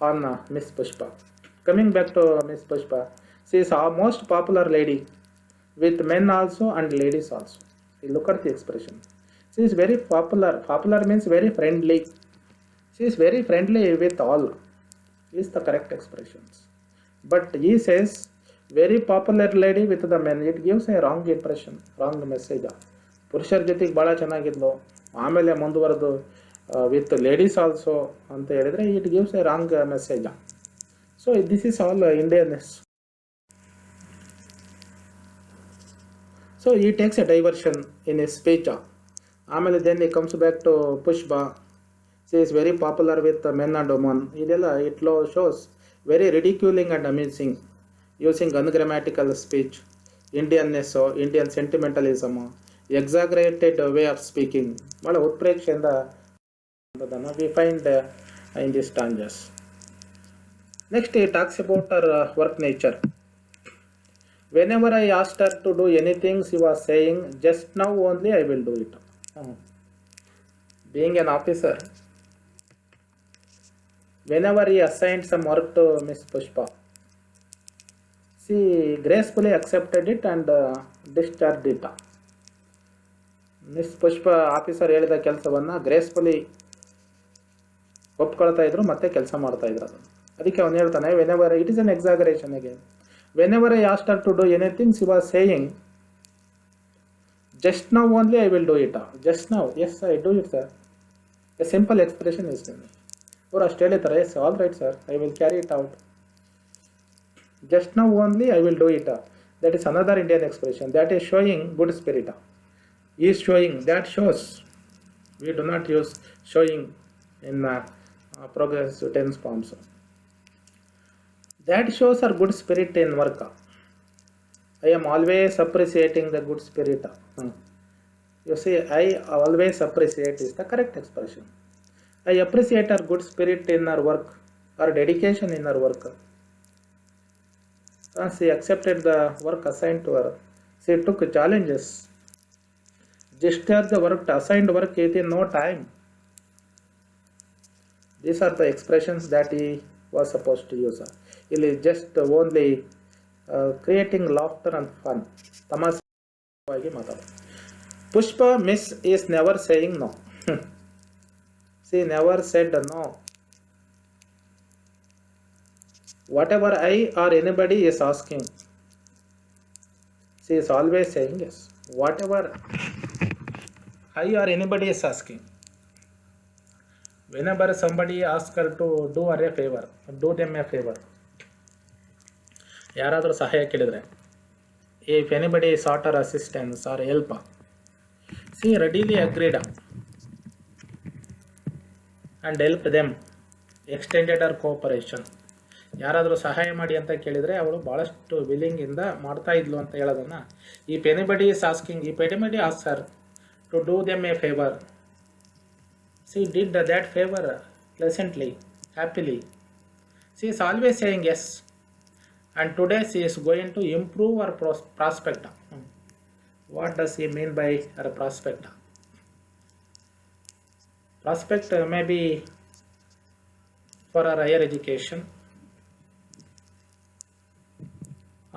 on Miss Pushpa. Coming back to Miss Pushpa, she is a most popular lady with men also and ladies also. You look at the expression. She is very popular. Popular means very friendly. She is very friendly with all. Is the correct expressions. But he says very popular lady with the men. It gives a wrong impression, wrong message. ಪುರುಷರ ಜೊತೆಗೆ ಭಾಳ ಚೆನ್ನಾಗಿದ್ಲು, ಆಮೇಲೆ ಮುಂದುವರೆದು with ladies also ಅಂತ ಹೇಳಿದರೆ it gives a wrong message. So this is all Indianness. So he takes a diversion in his speech. ಆಮೇಲೆ then he comes back to Pushpa. She is very popular with men and women. ಇದೆಲ್ಲ it shows very ridiculing and amusing, using ungrammatical speech, Indianness, Indian sentimentalism, exaggerated way of speaking. ಭಾಳ ಉತ್ಪ್ರೇಕ್ಷೆಯಿಂದ we find in these stanzas. Next he talks about her work nature. Whenever I asked her to do anything, she was saying, just now only I will do it. Being an officer, whenever he assigned some work to Miss Pushpa, she gracefully accepted it and discharged it. Miss Pushpa officer ಹೇಳಿದ ಕೆಲಸವನ್ನು gracefully ಒಪ್ಕೊಳ್ತಾ ಇದ್ರು, ಮತ್ತೆ ಕೆಲಸ ಮಾಡ್ತಾ ಇದ್ರು. ಅದಕ್ಕೆ ಅವನು ಹೇಳ್ತಾನೆ, whenever it is an exaggeration again. Whenever I asked her to do anything, she was saying, just now only I will do it. Just now, yes, I do it, sir. A simple expression is there. Or ಅಷ್ಟು ಹೇಳಿತಾರೆ, yes, all right, sir, I will carry it out. Just now only I will do it. That is another Indian expression. That is showing good spirit. Is showing, that shows. We do not use showing in progressive tense forms. That shows her good spirit in work. I am always appreciating the good spirit. You see, I always appreciate is the correct expression. I appreciate her good spirit in her work, her dedication in her work. She accepted the work assigned to her. She took challenges, discharged the work, assigned work within no time. These are the expressions that he was supposed to use. He is just only creating laughter and fun. ತಮಾಷೆಯಾಗಿ ಮಾತಾಡೋದು. Pushpa miss is never saying no. She never said no. Whatever I or anybody is asking, she is always saying yes. Whatever I or anybody is asking. Whenever somebody asks her to do her a favor, do them a favor. ಯಾರಾದರೂ ಸಹಾಯ ಕೇಳಿದರೆ, if anybody sought her assistance or help, she readily agreed and helped them, extended her cooperation. ಯಾರಾದರೂ ಸಹಾಯ ಮಾಡಿ ಅಂತ ಕೇಳಿದರೆ ಅವಳು ಭಾಳಷ್ಟು ವಿಲ್ಲಿಂಗಿಂದ ಮಾಡ್ತಾ ಇದ್ಲು ಅಂತ ಹೇಳೋದನ್ನು, if anybody is asking, if anybody asks her to do them a favor, she did that favor pleasantly, happily. She is always saying yes. And today she is going to improve her prospect. What does he mean by her prospect? Prospect may be for her higher education,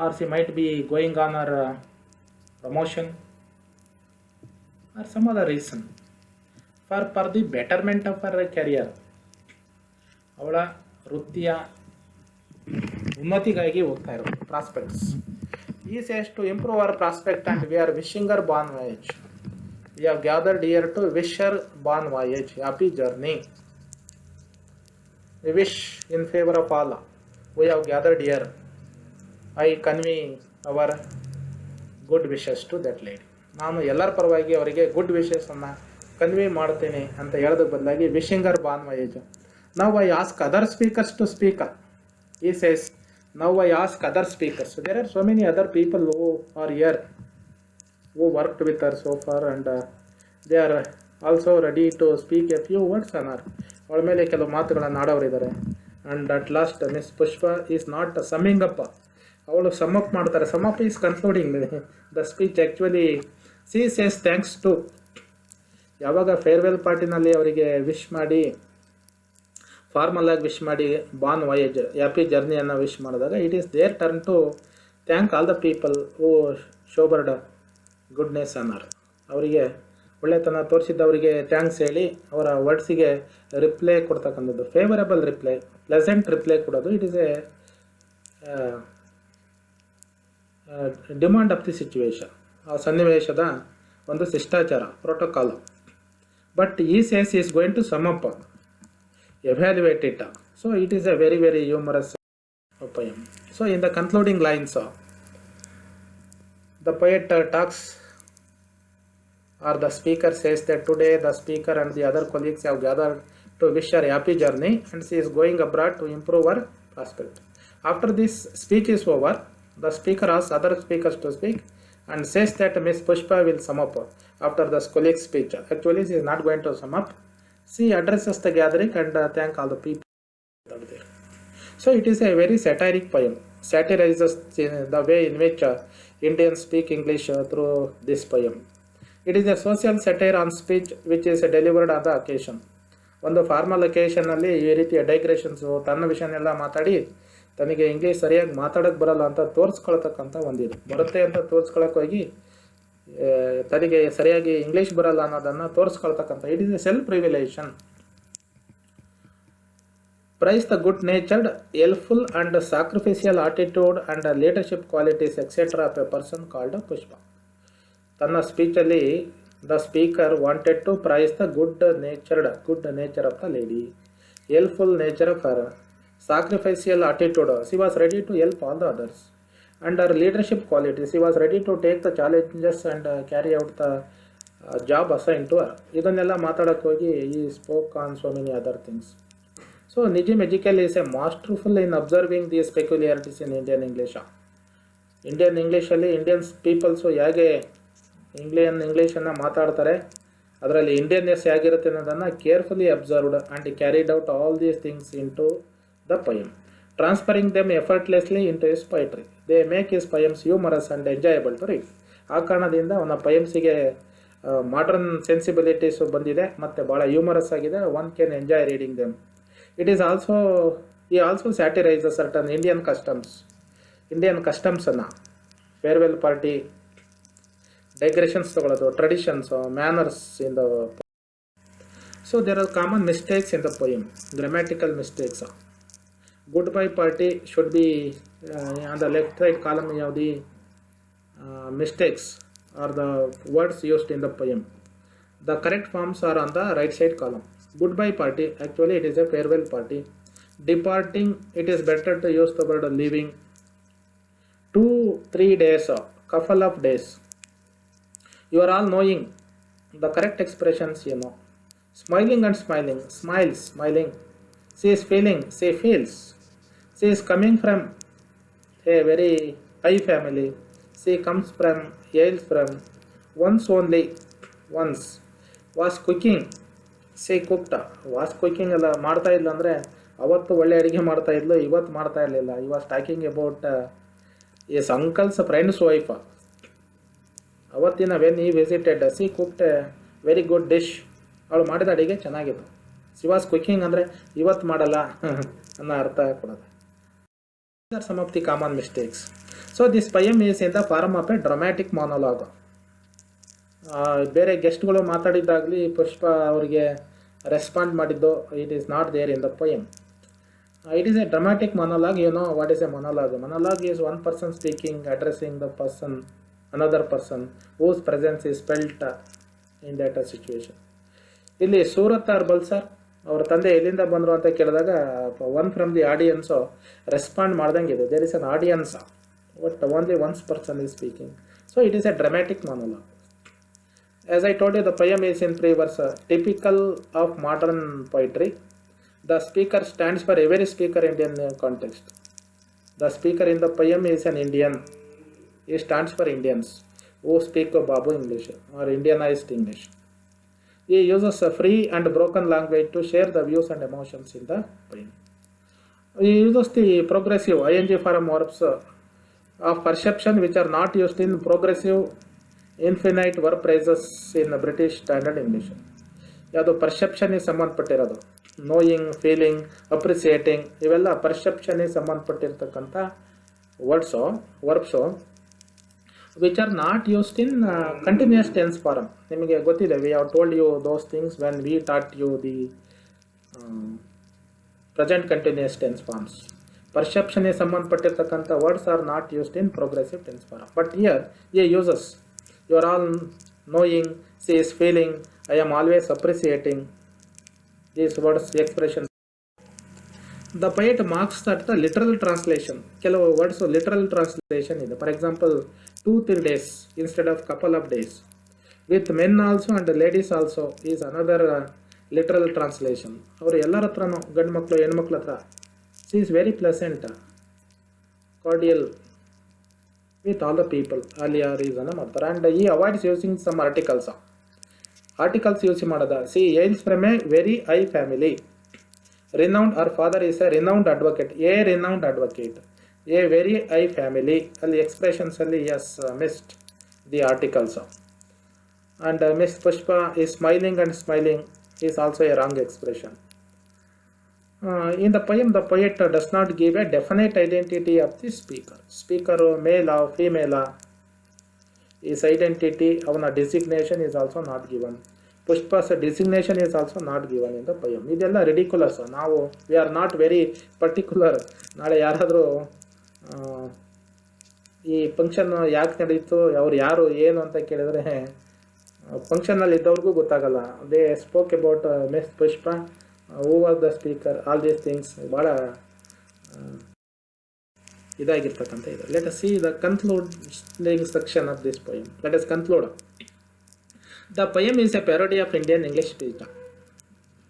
or she might be going on her promotion, or some other reason. For the betterment of her career, ಅವಳ ವೃತ್ತಿಯ ಉನ್ನತಿಗಾಗಿ ಹೋಗ್ತಾ ಇರೋದು prospects. He says to improve our prospect and we are wishing our bon voyage. We have gathered here to wish our bon voyage happy journey. We wish in favour of all. We have gathered here. I convey our good wishes to that lady. ನಾನು ಎಲ್ಲರ ಪರವಾಗಿ ಅವರಿಗೆ good ವಿಶಸನ್ನು convey ಮಾಡ್ತೇನೆ ಅಂತ ಹೇಳೋದಕ್ಕೆ ಬದಲಾಗಿ wishing our bon voyage. ನಾವು I ask other speakers to speak. He says, now I ask other speakers. So there are so many other people who are here, who worked with her so far, and they are also ready to speak a few words on her. ಅವಳ ಮೇಲೆ ಕೆಲವು ಮಾತುಗಳನ್ನು ಆಡೋರಿದ್ದಾರೆ. And at last Miss Pushpa is not summing up. ಅವಳು sum up ಮಾಡ್ತಾರೆ. Sum up is concluding the speech. Actually she says thanks to. ಯಾವಾಗ farewell ಪಾರ್ಟಿನಲ್ಲಿ ಅವರಿಗೆ ವಿಶ್ ಮಾಡಿ, ಫಾರ್ಮಲ್ ಆಗಿ ವಿಶ್ ಮಾಡಿ ಬಾನ್ ವಾಯೇಜ್ ಹ್ಯಾಪಿ ಜರ್ನಿಯನ್ನು ವಿಶ್ ಮಾಡಿದಾಗ, it is their turn to thank all the people who showered goodness on her. ಅವರಿಗೆ ಒಳ್ಳೆತನ ತೋರಿಸಿದ್ದವರಿಗೆ ಥ್ಯಾಂಕ್ಸ್ ಹೇಳಿ ಅವರ ವರ್ಡ್ಸಿಗೆ ರಿಪ್ಲೈ ಕೊಡ್ತಕ್ಕಂಥದ್ದು, ಫೇವರಬಲ್ ರಿಪ್ಲೈ, ಪ್ಲೆಸೆಂಟ್ ರಿಪ್ಲೈ ಕೊಡೋದು. It is a demand of the situation, ಆ ಸನ್ನಿವೇಶದ ಒಂದು ಶಿಷ್ಟಾಚಾರ, protocol. But he says is going to sum up, evaluate it. So it is a very, very humorous poem. So in the concluding lines, the poet talks, or the speaker says that today the speaker and the other colleagues have gathered to wish her happy journey, and she is going abroad to improve her prospect. After this speech is over, the speaker asks other speakers to speak and says that Miss Pushpa will sum up after the colleague's speech. Actually she is not going to sum up. She addresses the gathering and thank all the people there. So it is a very satiric poem. Satirizes the way in which Indians speak English through this poem. It is a social satire on speech which is delivered on the occasion. ಒಂದು formal ಅಕೇಷನಲ್ಲಿ ಈ ರೀತಿಯ ಡೈಗ್ರೆಷನ್ಸು, ತನ್ನ ವಿಷಯನೆಲ್ಲ ಮಾತಾಡಿ ತನಗೆ English ಸರಿಯಾಗಿ ಮಾತಾಡೋಕ್ಕೆ ಬರಲ್ಲ ಅಂತ ತೋರಿಸ್ಕೊಳ್ತಕ್ಕಂಥ ಒಂದಿದೆ. ಬರುತ್ತೆ ಅಂತ ತೋರಿಸ್ಕೊಳಕ್ಕೆ ಹೋಗಿ ತನಗೆ ಸರಿಯಾಗಿ ಇಂಗ್ಲೀಷ್ ಬರಲ್ಲ ಅನ್ನೋದನ್ನು ತೋರಿಸ್ಕೊಳ್ತಕ್ಕಂಥ, it is a self revelation. Praise the good natured, helpful and sacrificial attitude and leadership qualities etcetera of a person called Pushpa. ತನ್ನ ಸ್ಪೀಚಲ್ಲಿ the speaker wanted to praise the good nature of the lady, helpful nature of her, sacrificial attitude, she was ready to help all the others, and her leadership qualities, she was ready to take the challenges and carry out the job assigned to her. ಇದನ್ನೆಲ್ಲ ಮಾತಾಡಕ್ಕೆ ಹೋಗಿ he spoke on so many other things. So Nijim Ezekiel is a masterful in observing these peculiarities in Indian English. Indian ಇಂಗ್ಲೀಷಲ್ಲಿ Indians peoples ಹೇಗೆ ಇಂಗ್ಲೀಷನ್ನು ಮಾತಾಡ್ತಾರೆ, ಅದರಲ್ಲಿ Indianness ಹೇಗಿರುತ್ತೆ ಅನ್ನೋದನ್ನು carefully observed and carried out all these things into the poem, transferring them effortlessly into his poetry. They make his poems humorous and enjoyable to read. ಆ ಕಾರಣದಿಂದ ಅವನ ಪಯಮ್ಸಿಗೆ modern ಸೆನ್ಸಿಬಿಲಿಟೀಸು ಬಂದಿದೆ ಮತ್ತು ಭಾಳ ಹ್ಯೂಮರಸ್ ಆಗಿದೆ. One can enjoy reading them. It is also he also satirises certain Indian ಕಸ್ಟಮ್ಸನ್ನು, farewell party, digressions ತಗೊಳ್ಳೋದು, traditions, manners in the. So there are common mistakes in the poem, grammatical mistakes. Goodbye party should be on the left side column of the mistakes or the words used in the poem. The correct forms are on the right side column. Goodbye party, actually it is a farewell party. Departing, it is better to use the word leaving. 2-3 days, couple of days. You are all knowing the correct expressions, you know. Smiling and smiling, smiles, smiling. She is feeling, she feels. She is coming from a very high family. She comes from, hails from, once only, once. Was cooking, she cooked. Was cooking ಅಲ್ಲ, ಮಾಡ್ತಾ ಇಲ್ಲ ಅಂದರೆ ಅವತ್ತು ಒಳ್ಳೆ ಅಡುಗೆ ಮಾಡ್ತಾ ಇದ್ಲು, ಇವತ್ತು ಮಾಡ್ತಾ ಇರಲಿಲ್ಲ. ಈ was talking about is uncles friends wife. ಅವತ್ತಿನ when he visited, C cooked A very good dish. ಅವಳು ಮಾಡಿದ ಅಡುಗೆ ಚೆನ್ನಾಗಿತ್ತು. ಸಿ ವಾಸ್ ಕುಕಿಂಗ್ ಅಂದರೆ ಇವತ್ತು ಮಾಡಲ್ಲ ಅನ್ನೋ ಅರ್ಥ ಕೊಡೋದು. These are some of the common mistakes. So this poem is in the form of a dramatic monologue. ಬೇರೆ ಗೆಸ್ಟ್ಗಳು ಮಾತಾಡಿದ್ದಾಗಲಿ ಪುಷ್ಪ ಅವರಿಗೆ ರೆಸ್ಪಾಂಡ್ ಮಾಡಿದ್ದು, it is not there in the poem. It is a dramatic monologue. You know what is a monologue? Monologue is one person speaking, addressing the person, another person whose presence is felt in that situation. ಇಲ್ಲಿ Surat R ಬಲ್ಸರ್ ಅವ್ರ ತಂದೆ ಎಲ್ಲಿಂದ ಬಂದರು ಅಂತ ಕೇಳಿದಾಗ one from the audience respond ಮಾಡ್ದಂಗೆ ಇದೆ. There is an audience, but only ones person is speaking. So it is a dramatic monologue. As I told you, the poem is in 3 verses, typical of modern poetry. The speaker stands for every speaker in Indian context. The speaker in the poem is an Indian. He stands for Indians who speak Babu English or Indianized English. He uses a free and broken language to share the views and emotions in the poem. He uses the progressive ing form verbs of perception which are not used in progressive infinite verb phrases in British standard English. ಯಾವುದು ಪರ್ಸೆಪ್ಷನ್ಗೆ ಸಂಬಂಧಪಟ್ಟಿರೋದು, knowing, feeling, appreciating, ಇವೆಲ್ಲ ಪರ್ಸೆಪ್ಷನ್ಗೆ ಸಂಬಂಧಪಟ್ಟಿರ್ತಕ್ಕಂಥ verbs which are not used in continuous tense form. ನಿಮಗೆ ಗೊತ್ತಿದೆ, we have told you those things when we taught you the present continuous tense forms. ಪರ್ಸೆಪ್ಷನ್ಗೆ ಸಂಬಂಧಪಟ್ಟಿರ್ತಕ್ಕಂಥ words are not used in progressive tense form. But here he uses, you are all knowing, she is feeling, I am always appreciating. These words, expressions. The poet marks that the literal translation. ಕೆಲವು words literal translation ಇದೆ. For example 2-3 days instead of couple of days. With men also and ladies also is another literal translation. ಅವರು ಎಲ್ಲರ ಹತ್ರನೂ, ಗಂಡು ಮಕ್ಕಳು ಹೆಣ್ಮಕ್ಳ ಹತ್ರ, she is very pleasant, cordial with all the people, ಅಲ್ಲಿಯ ರೀಸನ್ನ ಮಾಡ್ತಾರೆ. And he avoids using some articles use ಮಾಡೋದ. She hails from a very high family, renowned, our father is a renowned advocate, a renowned advocate, a very high family. ಅಲ್ಲಿ ಎಕ್ಸ್ಪ್ರೆಷನ್ಸಲ್ಲಿ he's missed the articles. And Miss Pushpa is smiling and smiling is also a wrong expression. In the poem, the poet does not give a definite identity of the speaker. Speaker male or female, his identity, avana designation is also not given. Pushpa's designation is also not given in the poem. ಇದೆಲ್ಲ ridiculous. ನಾವು we are not very particular. ನಾಳೆ ಯಾರಾದರೂ ಈ function ಯಾಕೆ ನಡೀತು, ಅವ್ರು ಯಾರು ಏನು ಅಂತ ಕೇಳಿದರೆ ಫಂಕ್ಷನಲ್ಲಿ ಇದ್ದವ್ರಿಗೂ ಗೊತ್ತಾಗಲ್ಲ. They spoke about Miss Pushpa, who was the speaker, all these things ಭಾಳ ಇದಾಗಿರ್ತಕ್ಕಂಥ ಇದು. Let us see the concluding section of this poem. Let us conclude. The poem is a parody of Indian English speech.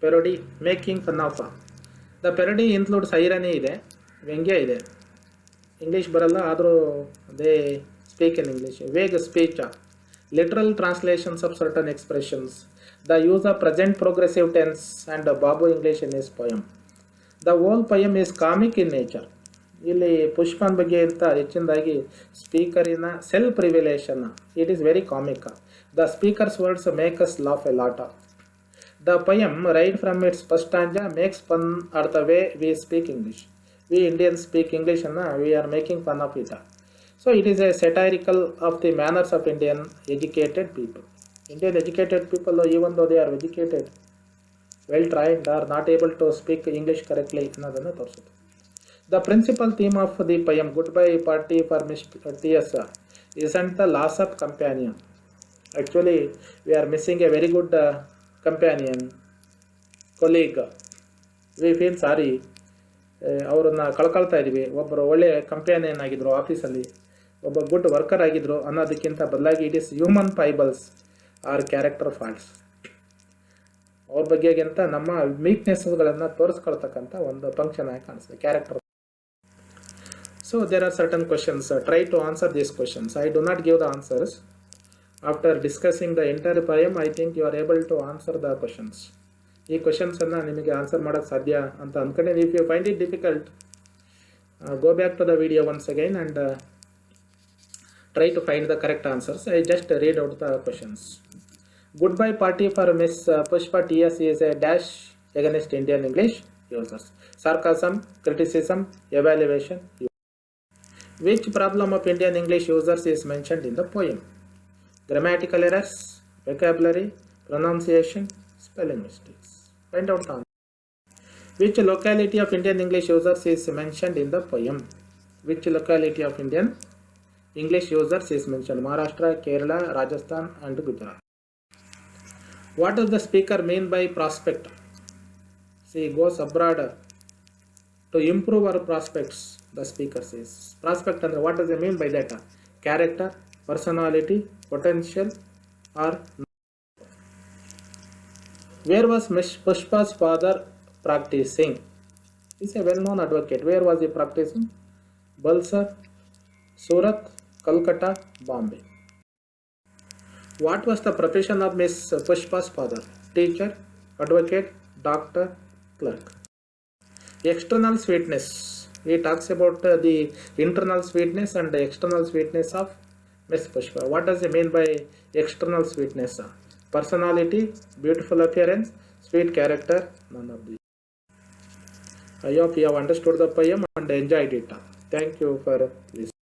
Parody, making fun of. The parody includes irony ಇದೆ, ವ್ಯಂಗ್ಯ ಇದೆ, English ಬರಲ್ಲ ಆದರೂ they speak in English. Vague speech, literal translations of certain expressions, the use of present progressive tense and Babu English in his poem. The whole poem is comic in nature. ಇಲ್ಲಿ ಪುಷ್ಪನ್ ಬಗ್ಗೆ ಅಂತ ಹೆಚ್ಚಿನದಾಗಿ ಸ್ಪೀಕರಿನ self revelation, it is very comic. The speaker's words make us laugh a lot. The poem right from its first stanza makes fun at the way we speak English. We Indians speak English and we are making fun of it. So it is a satirical of the manners of Indian educated people. Indian educated people, even though they are educated, well trained, are not able to speak English correctly ಅನ್ನೋದನ್ನು ತೋರಿಸುತ್ತೆ. The principal theme of the poem Goodbye Party for Miss T.S. isn't the loss of companion. Actually, we are missing a very good companion, colleague. We feel sorry. ಅವರನ್ನ ಕಳ್ಕೊಳ್ತಾ ಇದ್ದೀವಿ. ಒಬ್ಬರು ಒಳ್ಳೆ companion ಆಗಿದ್ರು ಆಫೀಸಲ್ಲಿ, ಒಬ್ಬ good worker ಆಗಿದ್ರು ಅನ್ನೋದಕ್ಕಿಂತ ಬದಲಾಗಿ it is human foibles or character faults. ಅವ್ರ ಬಗ್ಗೆಗಿಂತ ನಮ್ಮ ವೀಕ್ನೆಸ್ಗಳನ್ನು ತೋರಿಸ್ಕೊಳ್ತಕ್ಕಂಥ ಒಂದು ಫಂಕ್ಷನ್ ಆಗಿ ಕಾಣಿಸ್ತದೆ character. So there are certain questions. Try to answer these questions. I do not give the answers. After discussing the entire poem I think you are able to answer the questions. ಈ ಕ್ವಶನ್ಸನ್ನು ನಿಮಗೆ answer ಮಾಡೋಕ್ಕೆ ಸಾಧ್ಯ ಅಂತ ಅಂದ್ಕೊಂಡೆ. If you find it difficult, go back to the video once again and try to find the correct answers. I just read out the questions. Goodbye Party for Miss Pushpa T.S. is a dash against Indian English users. Sarcasm, criticism, evaluation. Which problem of Indian English users is mentioned in the poem? Grammatical errors, vocabulary, pronunciation, spelling mistakes. Find out the answer. Which locality of Indian English users is mentioned in the poem? Which locality of Indian English users is mentioned? Maharashtra, Kerala, Rajasthan and Gujarat. What does the speaker mean by prospect? See, goes abroad to improve our prospects, the speaker says. Prospect, and what does it mean by that? Character, personality, potential or not. Where was Miss Pushpa's father practicing? He is a well-known advocate. Where was he practicing? Balsar, Surat, Calcutta, Bombay. What was the profession of Miss Pushpa's father? Teacher, advocate, doctor, clerk. External sweetness. He talks about the internal sweetness and the external sweetness of Miss Pushpa. What does he mean by external sweetness? Personality, beautiful appearance, sweet character, none of these. I hope you have understood the poem and enjoyed it. Thank you for listening.